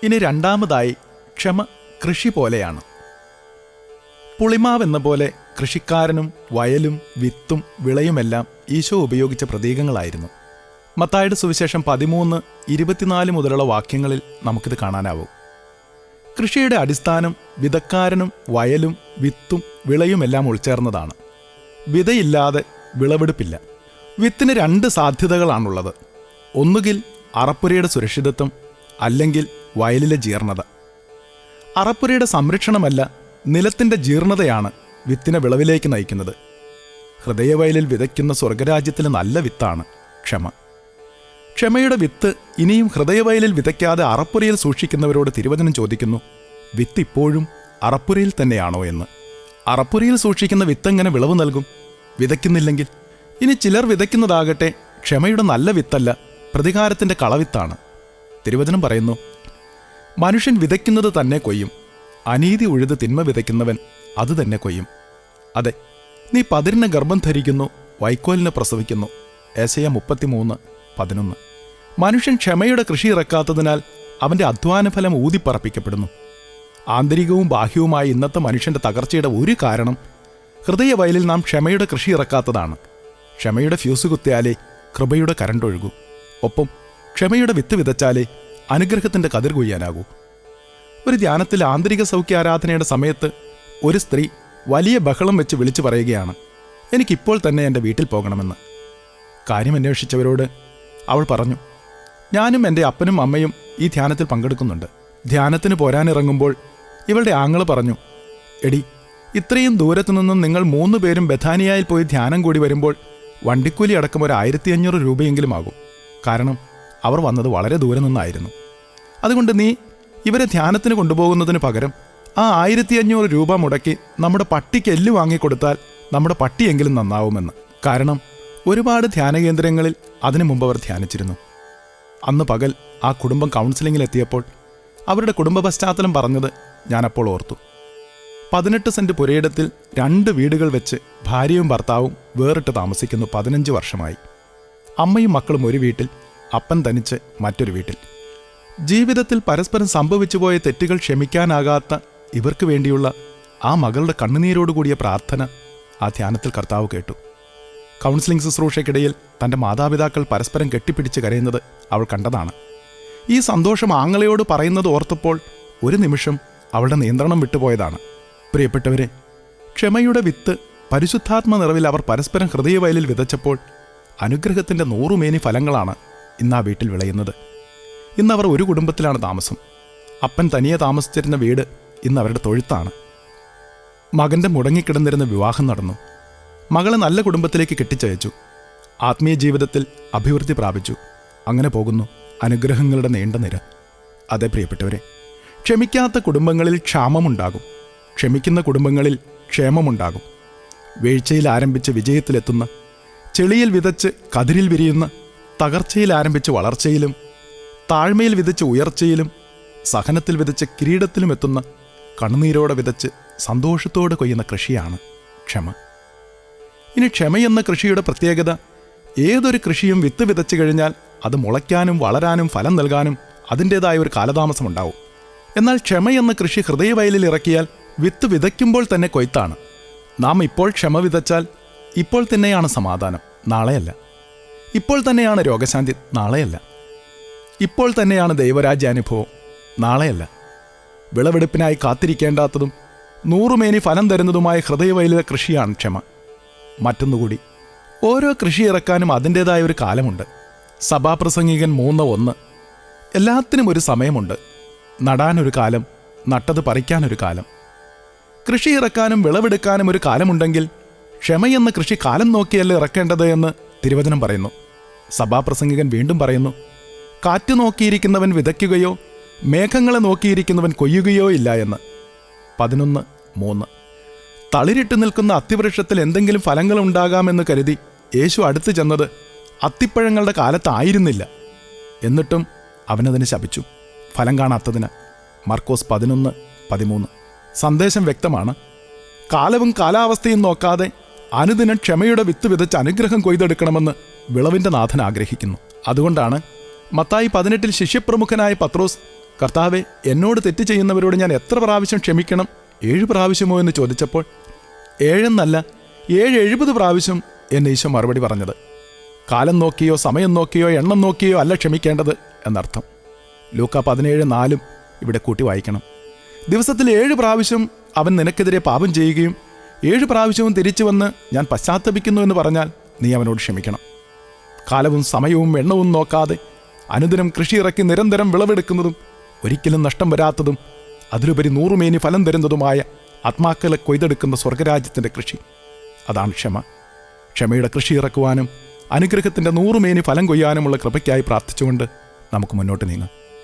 ഇനി രണ്ടാമതായി ക്ഷമ കൃഷി പോലെയാണ്. പുളിമാവെന്ന പോലെ കൃഷിക്കാരനും വയലും വിത്തും വിളയുമെല്ലാം ഈശോ ഉപയോഗിച്ച പ്രതീകങ്ങളായിരുന്നു. മത്തായിയുടെ സുവിശേഷം 13:24 മുതലുള്ള വാക്യങ്ങളിൽ നമുക്കിത് കാണാനാവും. കൃഷിയുടെ അടിസ്ഥാനം വിതക്കാരനും വയലും വിത്തും വിളയുമെല്ലാം ഉൾച്ചേർന്നതാണ്. വിതയില്ലാതെ വിളവെടുപ്പില്ല. വിത്തിന് 2 സാധ്യതകളാണുള്ളത്. ഒന്നുകിൽ അറപ്പുരയുടെ സുരക്ഷിതത്വം, അല്ലെങ്കിൽ വയലിലെ ജീർണത. അറപ്പുരയുടെ സംരക്ഷണമല്ല, നിലത്തിൻ്റെ ജീർണതയാണ് വിത്തിനെ വിളവിലേക്ക് നയിക്കുന്നത്. ഹൃദയവയലിൽ വിതയ്ക്കുന്ന സ്വർഗരാജ്യത്തിലെ നല്ല വിത്താണ് ക്ഷമ. ക്ഷമയുടെ വിത്ത് ഇനിയും ഹൃദയവയലിൽ വിതയ്ക്കാതെ അറപ്പുരയിൽ സൂക്ഷിക്കുന്നവരോട് തിരുവചനം ചോദിക്കുന്നു, വിത്ത് ഇപ്പോഴും അറപ്പുരയിൽ തന്നെയാണോ എന്ന്. അറപ്പുരയിൽ സൂക്ഷിക്കുന്ന വിത്തെങ്ങനെ വിളവ് നൽകും, വിതയ്ക്കുന്നില്ലെങ്കിൽ? ഇനി ചിലർ വിതയ്ക്കുന്നതാകട്ടെ ക്ഷമയുടെ നല്ല വിത്തല്ല, പ്രതികാരത്തിൻ്റെ കളവിത്താണ്. തിരുവചനം പറയുന്നു, മനുഷ്യൻ വിതയ്ക്കുന്നത് തന്നെ കൊയ്യും, അനീതി ഉഴുത് തിന്മ വിതയ്ക്കുന്നവൻ അത് തന്നെ കൊയ്യും. അതെ, നീ പതിരിന് ഗർഭം ധരിക്കുന്നു, വൈക്കോലിനെ പ്രസവിക്കുന്നു. ഏശയ്യാ 33:11. മനുഷ്യൻ ക്ഷമയുടെ കൃഷി ഇറക്കാത്തതിനാൽ അവൻ്റെ അധ്വാനഫലം ഊതിപ്പറപ്പിക്കപ്പെടുന്നു. ആന്തരികവും ബാഹ്യവുമായ ഇന്നത്തെ മനുഷ്യൻ്റെ തകർച്ചയുടെ ഒരു കാരണം ഹൃദയവയലിൽ നാം ക്ഷമയുടെ കൃഷി ഇറക്കാത്തതാണ്. ക്ഷമയുടെ ഫ്യൂസ് കുത്തിയാലേ കൃപയുടെ കരണ്ടൊഴുകൂ. ഒപ്പം ക്ഷമയുടെ വിത്ത് വിതച്ചാലേ അനുഗ്രഹത്തിൻ്റെ കതിർ കൊയ്യാനാകൂ. ഒരു ധ്യാനത്തിൽ ആന്തരിക സൗഖ്യ ആരാധനയുടെ സമയത്ത് ഒരു സ്ത്രീ വലിയ ബഹളം വെച്ച് വിളിച്ചു പറയുകയാണ്, എനിക്കിപ്പോൾ തന്നെ എൻ്റെ വീട്ടിൽ പോകണമെന്ന്. കാര്യമന്വേഷിച്ചവരോട് അവൾ പറഞ്ഞു, ഞാനും എൻ്റെ അപ്പനും അമ്മയും ഈ ധ്യാനത്തിൽ പങ്കെടുക്കുന്നുണ്ട്. ധ്യാനത്തിന് പോരാനിറങ്ങുമ്പോൾ ഇവളുടെ ആങ്ങള് പറഞ്ഞു, എടി, ഇത്രയും ദൂരത്തു നിന്നും നിങ്ങൾ 3 പേരും ബഥാനിയായിൽ പോയി ധ്യാനം കൂടി വരുമ്പോൾ വണ്ടിക്കൂലി അടക്കം ഒരു 1500 രൂപയെങ്കിലും ആകും. കാരണം അവർ വന്നത് വളരെ ദൂരെ നിന്നായിരുന്നു. അതുകൊണ്ട് നീ ഇവരെ ധ്യാനത്തിന് കൊണ്ടുപോകുന്നതിന് പകരം ആ 1500 രൂപ മുടക്കി നമ്മുടെ പട്ടിക്ക് എല്ല് വാങ്ങിക്കൊടുത്താൽ നമ്മുടെ പട്ടിയെങ്കിലും നന്നാവുമെന്ന്. കാരണം ഒരുപാട് ധ്യാനകേന്ദ്രങ്ങളിൽ അതിനു മുമ്പ് അവർ ധ്യാനിച്ചിരുന്നു. അന്ന് പകൽ ആ കുടുംബം കൗൺസിലിങ്ങിലെത്തിയപ്പോൾ അവരുടെ കുടുംബ പശ്ചാത്തലം പറഞ്ഞത് ഞാനപ്പോൾ ഓർത്തു. 18 സെന്റ് പുരയിടത്തിൽ 2 വീടുകൾ വെച്ച് ഭാര്യയും ഭർത്താവും വേറിട്ട് താമസിക്കുന്നു. 15 വർഷമായി. അമ്മയും മക്കളും ഒരു വീട്ടിൽ, അപ്പൻ തനിച്ച് മറ്റൊരു വീട്ടിൽ. ജീവിതത്തിൽ പരസ്പരം സംഭവിച്ചുപോയ തെറ്റുകൾ ക്ഷമിക്കാനാകാത്ത ഇവർക്ക് വേണ്ടിയുള്ള ആ മകളുടെ കണ്ണുനീരോടുകൂടിയ പ്രാർത്ഥന ആ ധ്യാനത്തിൽ കർത്താവ് കേട്ടു. കൗൺസിലിംഗ് ശുശ്രൂഷയ്ക്കിടയിൽ തൻ്റെ മാതാപിതാക്കൾ പരസ്പരം കെട്ടിപ്പിടിച്ച് കരയുന്നത് അവൾ കണ്ടതാണ്. ഈ സന്തോഷം ആങ്ങളയോട് പറയുന്നത് ഓർത്തപ്പോൾ ഒരു നിമിഷം അവളുടെ നിയന്ത്രണം വിട്ടുപോയതാണ്. പ്രിയപ്പെട്ടവരെ, ക്ഷമയുടെ വിത്ത് പരിശുദ്ധാത്മ നിറവിൽ അവർ പരസ്പരം ഹൃദയവയലിൽ വിതച്ചപ്പോൾ അനുഗ്രഹത്തിൻ്റെ 100 മേനി ഫലങ്ങളാണ് ഇന്ന് ആ വീട്ടിൽ വിളയുന്നത്. ഇന്നവർ ഒരു കുടുംബത്തിലാണ് താമസം. അപ്പൻ തനിയെ താമസിച്ചിരുന്ന വീട് ഇന്ന് അവരുടെ തൊഴുത്താണ്. മകൻ്റെ മുടങ്ങിക്കിടന്നിരുന്ന വിവാഹം നടന്നു. മകളെ നല്ല കുടുംബത്തിലേക്ക് കെട്ടിച്ചയച്ചു. ആത്മീയ ജീവിതത്തിൽ അഭിവൃദ്ധി പ്രാപിച്ചു. അങ്ങനെ പോകുന്നു അനുഗ്രഹങ്ങളുടെ നീണ്ട നിര. അതെ പ്രിയപ്പെട്ടവരെ, ക്ഷമിക്കാത്ത കുടുംബങ്ങളിൽ ക്ഷാമമുണ്ടാകും, ക്ഷമിക്കുന്ന കുടുംബങ്ങളിൽ ക്ഷേമമുണ്ടാകും. വീഴ്ചയിൽ ആരംഭിച്ച് വിജയത്തിലെത്തുന്ന, ചെളിയിൽ വിതച്ച് കതിരിൽ വിരിയുന്ന, തകർച്ചയിൽ ആരംഭിച്ച് വളർച്ചയിലും, താഴ്മയിൽ വിതച്ച് ഉയർച്ചയിലും, സഹനത്തിൽ വിതച്ച് കിരീടത്തിലും എത്തുന്ന, കണ്ണുനീരോടെ വിതച്ച് സന്തോഷത്തോടെ കൊയ്യുന്ന കൃഷിയാണ് ക്ഷമ. ഇനി ക്ഷമയെന്ന കൃഷിയുടെ പ്രത്യേകത, ഏതൊരു കൃഷിയും വിത്ത് വിതച്ചു കഴിഞ്ഞാൽ അത് മുളയ്ക്കാനും വളരാനും ഫലം നൽകാനും അതിൻ്റേതായ ഒരു കാലതാമസമുണ്ടാവും. എന്നാൽ ക്ഷമയെന്ന കൃഷി ഹൃദയവയലിൽ ഇറക്കിയാൽ വിത്ത് വിതയ്ക്കുമ്പോൾ തന്നെ കൊയ്ത്താണ്. നാം ഇപ്പോൾ ക്ഷമ വിതച്ചാൽ ഇപ്പോൾ തന്നെയാണ് സമാധാനം, നാളെയല്ല. ഇപ്പോൾ തന്നെയാണ് രോഗശാന്തി, നാളെയല്ല. ഇപ്പോൾ തന്നെയാണ് ദൈവരാജ്യാനുഭവം, നാളെയല്ല. വിളവെടുപ്പിനായി കാത്തിരിക്കേണ്ടാത്തതും 100 മേനി ഫലം തരുന്നതുമായ ഹൃദയവയലിലെ കൃഷിയാണ് ക്ഷമ. മറ്റൊന്നുകൂടി, ഓരോ കൃഷി ഇറക്കാനും അതിൻ്റേതായ ഒരു കാലമുണ്ട്. സഭാപ്രസംഗികൻ 3:1. എല്ലാത്തിനും ഒരു സമയമുണ്ട്. നടാനൊരു കാലം, നട്ടത് പറിക്കാനൊരു കാലം. കൃഷി ഇറക്കാനും വിളവെടുക്കാനും ഒരു കാലമുണ്ടെങ്കിൽ ക്ഷമയെന്ന കൃഷി കാലം നോക്കിയല്ലേ ഇറക്കേണ്ടത് എന്ന് തിരുവചനം പറയുന്നു. സഭാപ്രസംഗികൻ വീണ്ടും പറയുന്നു, കാറ്റ് നോക്കിയിരിക്കുന്നവൻ വിതയ്ക്കുകയോ മേഘങ്ങളെ നോക്കിയിരിക്കുന്നവൻ കൊയ്യുകയോ ഇല്ല എന്ന്. 11:3. തളിരിട്ട് നിൽക്കുന്ന അത്തിവൃക്ഷത്തിൽ എന്തെങ്കിലും ഫലങ്ങൾ ഉണ്ടാകാമെന്ന് കരുതി യേശു അടുത്ത് ചെന്നത് അത്തിപ്പഴങ്ങളുടെ കാലത്തായിരുന്നില്ല. എന്നിട്ടും അവനതിനെ ശപിച്ചു, ഫലം കാണാത്തതിന്. മർക്കോസ് 11:13. സന്ദേശം വ്യക്തമാണ്. കാലവും കാലാവസ്ഥയും നോക്കാതെ അനുദിനം ക്ഷമയുടെ വിത്ത് വിതച്ച് അനുഗ്രഹം കൊയ്തെടുക്കണമെന്ന് വിളവിൻ്റെ നാഥൻ ആഗ്രഹിക്കുന്നു. അതുകൊണ്ടാണ് മത്തായി 18 ശിഷ്യപ്രമുഖനായ പത്രോസ് കർത്താവെ, എന്നോട് തെറ്റ് ചെയ്യുന്നവരോട് ഞാൻ എത്ര പ്രാവശ്യം ക്ഷമിക്കണം? 7 പ്രാവശ്യമോ എന്ന് ചോദിച്ചപ്പോൾ 7 70 പ്രാവശ്യം എന്ന് ഈശോ മറുപടി പറഞ്ഞത്. കാലം നോക്കിയോ സമയം നോക്കിയോ എണ്ണം നോക്കിയോ അല്ല ക്ഷമിക്കേണ്ടത് എന്നർത്ഥം. ലൂക്ക 17:4 ഇവിടെ കൂട്ടി വായിക്കണം. ദിവസത്തിൽ 7 പ്രാവശ്യം അവൻ നിനക്കെതിരെ പാപം ചെയ്യുകയും 7 പ്രാവശ്യവും തിരിച്ചു വന്ന് ഞാൻ പശ്ചാത്തപിക്കുന്നു എന്ന് പറഞ്ഞാൽ നീ അവനോട് ക്ഷമിക്കണം. കാലവും സമയവും എണ്ണവും നോക്കാതെ അനുദിനം കൃഷി ഇറക്കി നിരന്തരം വിളവെടുക്കുന്നതും ഒരിക്കലും നഷ്ടം വരാത്തതും അതിലുപരി 100 മേനി ഫലം തരുന്നതുമായ ആത്മാക്കളെ കൊയ്തെടുക്കുന്ന സ്വർഗരാജ്യത്തിൻ്റെ കൃഷി, അതാണ് ക്ഷമ. ക്ഷമയുടെ കൃഷി ഇറക്കുവാനും അനുഗ്രഹത്തിൻ്റെ 100 മേനി ഫലം കൊയ്യാനുമുള്ള കൃപയ്ക്കായി പ്രാർത്ഥിച്ചുകൊണ്ട് നമുക്ക് മുന്നോട്ട് നീങ്ങാം.